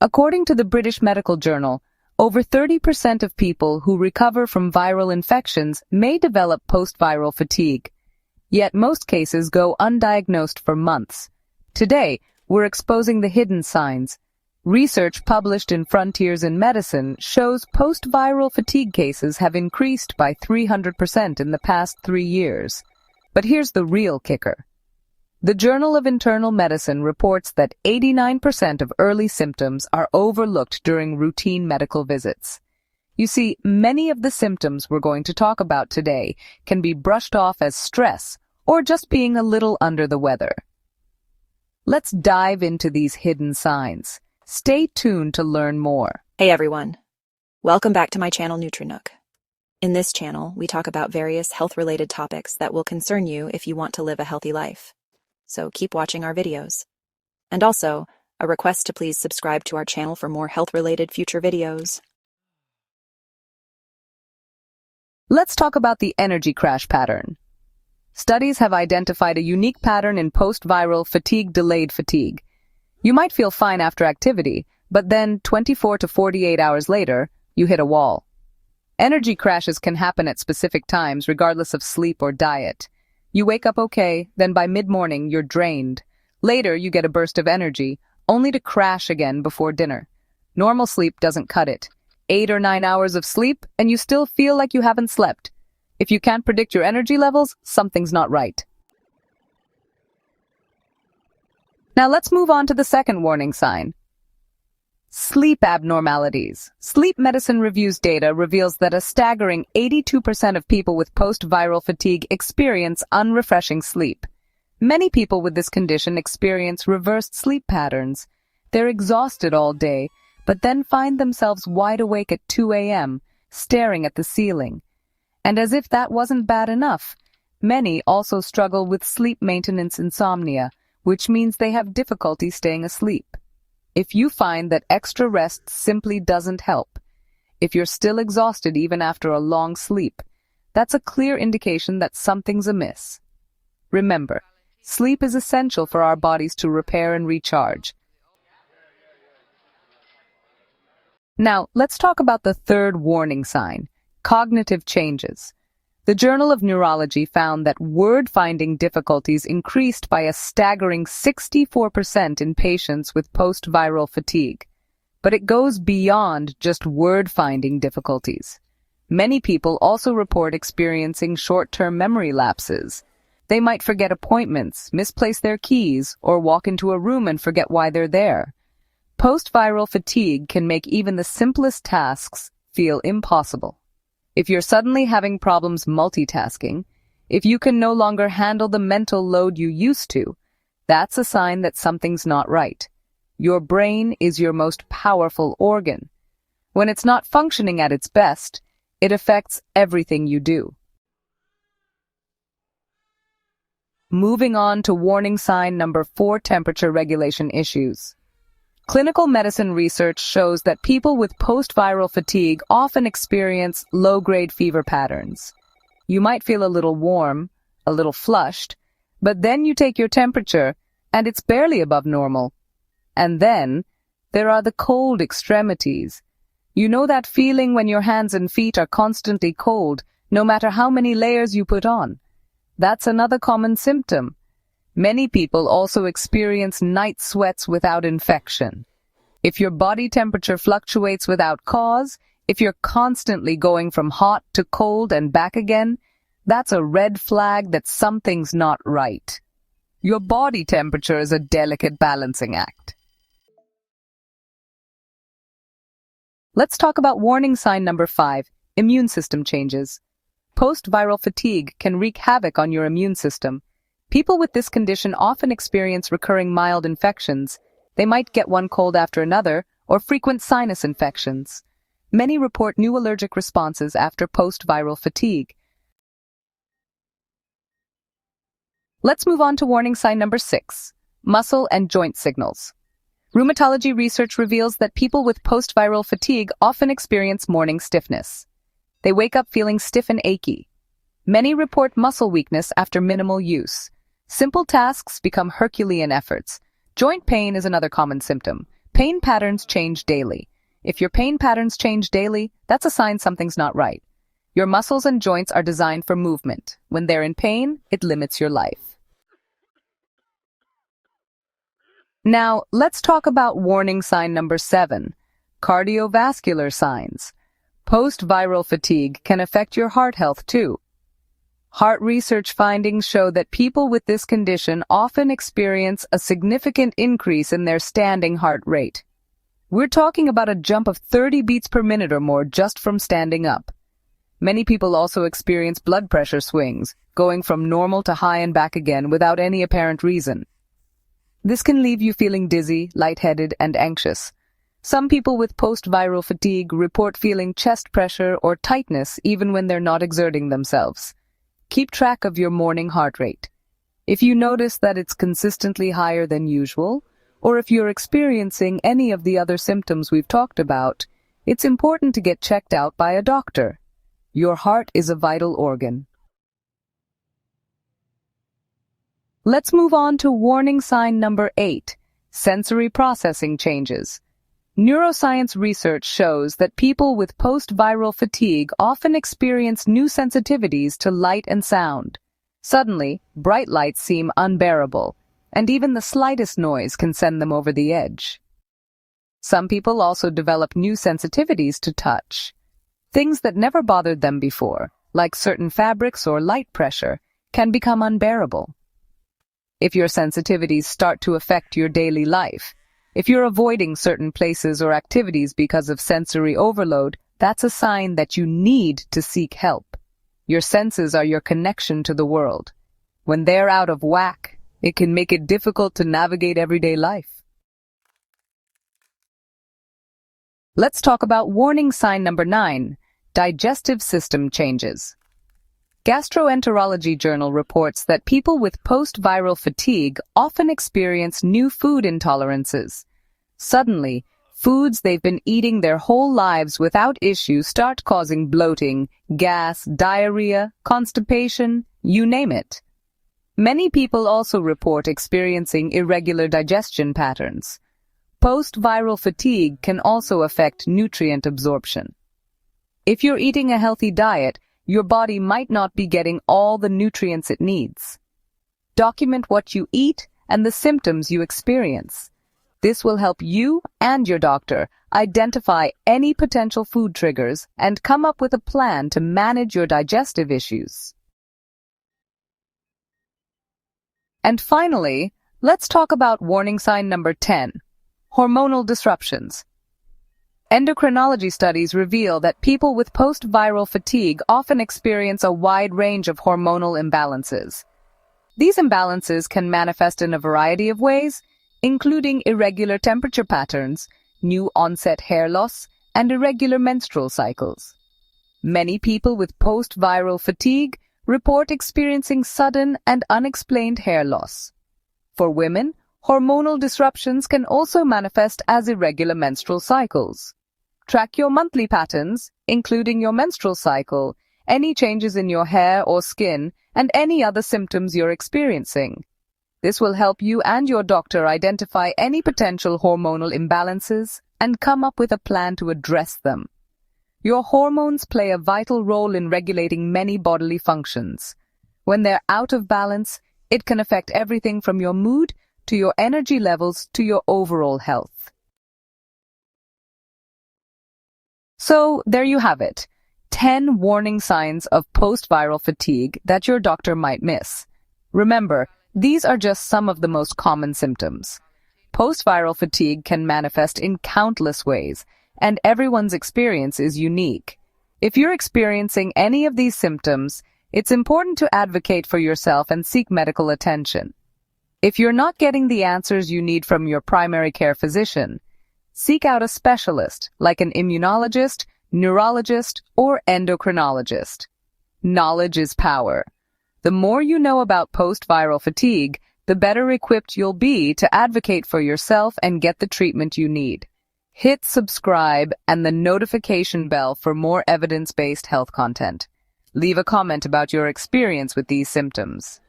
According to the British Medical Journal, over 30% of people who recover from viral infections may develop post-viral fatigue. Yet most cases go undiagnosed for months. Today, we're exposing the hidden signs. Research published in Frontiers in Medicine shows post-viral fatigue cases have increased by 300% in the past 3 years. But here's the real kicker. The Journal of Internal Medicine reports that 89% of early symptoms are overlooked during routine medical visits. You see, many of the symptoms we're going to talk about today can be brushed off as stress or just being a little under the weather. Let's dive into these hidden signs. Stay tuned to learn more. Hey everyone, welcome back to my channel NutriNook. In this channel, we talk about various health-related topics that will concern you if you want to live a healthy life. So keep watching our videos. And also, a request to please subscribe to our channel for more health-related future videos. Let's talk about the energy crash pattern. Studies have identified a unique pattern in post-viral fatigue-delayed fatigue. You might feel fine after activity, but then 24 to 48 hours later, you hit a wall. Energy crashes can happen at specific times regardless of sleep or diet. You wake up okay, then by mid-morning you're drained. Later you get a burst of energy, only to crash again before dinner. Normal sleep doesn't cut it. 8 or 9 hours of sleep and you still feel like you haven't slept. If you can't predict your energy levels, something's not right. Now let's move on to the second warning sign. Sleep abnormalities. Sleep Medicine Review's data reveals that a staggering 82% of people with post-viral fatigue experience unrefreshing sleep. Many people with this condition experience reversed sleep patterns. They're exhausted all day, but then find themselves wide awake at 2 a.m., staring at the ceiling. And as if that wasn't bad enough, many also struggle with sleep maintenance insomnia, which means they have difficulty staying asleep. If you find that extra rest simply doesn't help, if you're still exhausted even after a long sleep, that's a clear indication that something's amiss. Remember, sleep is essential for our bodies to repair and recharge. Now, let's talk about the third warning sign, cognitive changes. The Journal of Neurology found that word-finding difficulties increased by a staggering 64% in patients with post-viral fatigue. But it goes beyond just word-finding difficulties. Many people also report experiencing short-term memory lapses. They might forget appointments, misplace their keys, or walk into a room and forget why they're there. Post-viral fatigue can make even the simplest tasks feel impossible. If you're suddenly having problems multitasking, if you can no longer handle the mental load you used to, that's a sign that something's not right. Your brain is your most powerful organ. When it's not functioning at its best, it affects everything you do. Moving on to warning sign number 4, temperature regulation issues. Clinical medicine research shows that people with post-viral fatigue often experience low-grade fever patterns. You might feel a little warm, a little flushed, but then you take your temperature, and it's barely above normal. And then, there are the cold extremities. You know that feeling when your hands and feet are constantly cold, no matter how many layers you put on? That's another common symptom. Many people also experience night sweats without infection. If your body temperature fluctuates without cause, if you're constantly going from hot to cold and back again, that's a red flag that something's not right. Your body temperature is a delicate balancing act. Let's talk about warning sign number 5, immune system changes. Post-viral fatigue can wreak havoc on your immune system. People with this condition often experience recurring mild infections. They might get one cold after another, or frequent sinus infections. Many report new allergic responses after post-viral fatigue. Let's move on to warning sign number 6, muscle and joint signals. Rheumatology research reveals that people with post-viral fatigue often experience morning stiffness. They wake up feeling stiff and achy. Many report muscle weakness after minimal use. Simple tasks become Herculean efforts. Joint pain is another common symptom. pain patterns change daily. If your pain patterns change daily, that's a sign something's not right. Your muscles and joints are designed for movement. When they're in pain, it limits your life. Now, let's talk about warning sign number 7, cardiovascular signs. Post-viral fatigue can affect your heart health too. Heart research findings show that people with this condition often experience a significant increase in their standing heart rate. We're talking about a jump of 30 beats per minute or more just from standing up. Many people also experience blood pressure swings, going from normal to high and back again without any apparent reason. This can leave you feeling dizzy, lightheaded, and anxious. Some people with post-viral fatigue report feeling chest pressure or tightness even when they're not exerting themselves. Keep track of your morning heart rate. If you notice that it's consistently higher than usual, or if you're experiencing any of the other symptoms we've talked about, it's important to get checked out by a doctor. Your heart is a vital organ. Let's move on to warning sign number 8, sensory processing changes. Neuroscience research shows that people with post-viral fatigue often experience new sensitivities to light and sound. Suddenly, bright lights seem unbearable, and even the slightest noise can send them over the edge. Some people also develop new sensitivities to touch. Things that never bothered them before, like certain fabrics or light pressure, can become unbearable. If your sensitivities start to affect your daily life, if you're avoiding certain places or activities because of sensory overload, that's a sign that you need to seek help. Your senses are your connection to the world. When they're out of whack, it can make it difficult to navigate everyday life. Let's talk about warning sign number 9, digestive system changes. Gastroenterology Journal reports that people with post-viral fatigue often experience new food intolerances. Suddenly, foods they've been eating their whole lives without issue start causing bloating, gas, diarrhea, constipation, you name it. Many people also report experiencing irregular digestion patterns. Post-viral fatigue can also affect nutrient absorption. If you're eating a healthy diet, your body might not be getting all the nutrients it needs. Document what you eat and the symptoms you experience. This will help you and your doctor identify any potential food triggers and come up with a plan to manage your digestive issues. And finally, let's talk about warning sign number 10, hormonal disruptions. Endocrinology studies reveal that people with post-viral fatigue often experience a wide range of hormonal imbalances. These imbalances can manifest in a variety of ways, including irregular temperature patterns, new onset hair loss, and irregular menstrual cycles. Many people with post-viral fatigue report experiencing sudden and unexplained hair loss. For women, hormonal disruptions can also manifest as irregular menstrual cycles. Track your monthly patterns, including your menstrual cycle, any changes in your hair or skin, and any other symptoms you're experiencing. This will help you and your doctor identify any potential hormonal imbalances and come up with a plan to address them. Your hormones play a vital role in regulating many bodily functions. When they're out of balance, it can affect everything from your mood to your energy levels to your overall health. So, there you have it, 10 warning signs of post-viral fatigue that your doctor might miss. Remember, these are just some of the most common symptoms. Post-viral fatigue can manifest in countless ways, and everyone's experience is unique. If you're experiencing any of these symptoms, it's important to advocate for yourself and seek medical attention. If you're not getting the answers you need from your primary care physician, seek out a specialist like an immunologist, neurologist, or endocrinologist. Knowledge is power. The more you know about post-viral fatigue, the better equipped you'll be to advocate for yourself and get the treatment you need. Hit subscribe and the notification bell for more evidence-based health content. Leave a comment about your experience with these symptoms.